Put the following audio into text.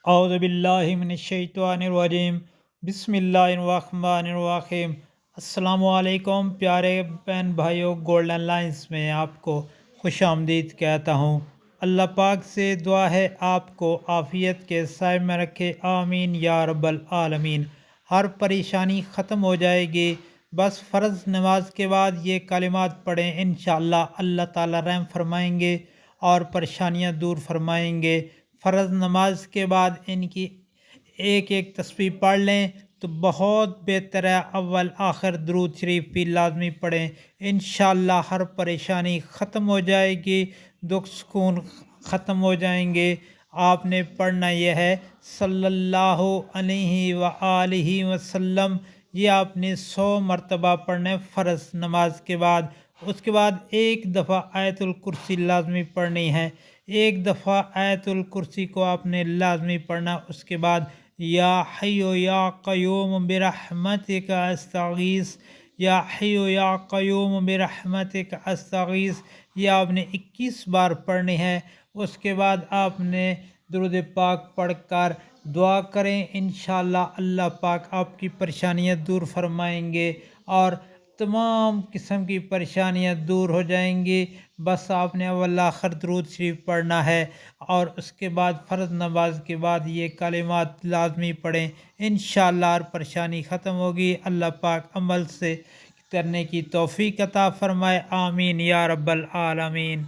اعوذ باللہ من الشیطان الرجیم، بسم اللہ الرحمن الرحیم۔ السلام علیکم پیارے بہن بھائیوں، گولڈن لائنز میں آپ کو خوش آمدید کہتا ہوں۔ اللہ پاک سے دعا ہے آپ کو عافیت کے سائے میں رکھے، آمین یا رب العالمین۔ ہر پریشانی ختم ہو جائے گی، بس فرض نماز کے بعد یہ کلمات پڑھیں، انشاءاللہ اللہ تعالی رحم فرمائیں گے اور پریشانیاں دور فرمائیں گے۔ فرض نماز کے بعد ان کی ایک ایک تسبیح پڑھ لیں تو بہت بہتر ہے۔ اول آخر درود شریف بھی لازمی پڑھیں، انشاءاللہ ہر پریشانی ختم ہو جائے گی، دکھ سکون ختم ہو جائیں گے۔ آپ نے پڑھنا یہ ہے صلی اللہ علیہ وآلہ وسلم، یہ آپ نے 100 مرتبہ پڑھنا ہے فرض نماز کے بعد۔ اس کے بعد ایک دفعہ آیت الکرسی لازمی پڑھنی ہے، ایک دفعہ آیت الکرسی کو آپ نے لازمی پڑھنا۔ اس کے بعد یا حی یا قیوم برحمتک استغیث، یا حی یا قیوم برحمتک استغیث، یہ آپ نے 21 بار پڑھنی ہے۔ اس کے بعد آپ نے درود پاک پڑھ کر دعا کریں، انشاءاللہ اللہ پاک آپ کی پریشانیاں دور فرمائیں گے اور تمام قسم کی پریشانیاں دور ہو جائیں گی۔ بس آپ نے اول آخر درود شریف پڑھنا ہے اور اس کے بعد فرض نماز کے بعد یہ کلمات لازمی پڑھیں، انشاءاللہ ہر پریشانی ختم ہوگی۔ اللہ پاک عمل سے کرنے کی توفیق عطا فرمائے، آمین یا رب العالمین۔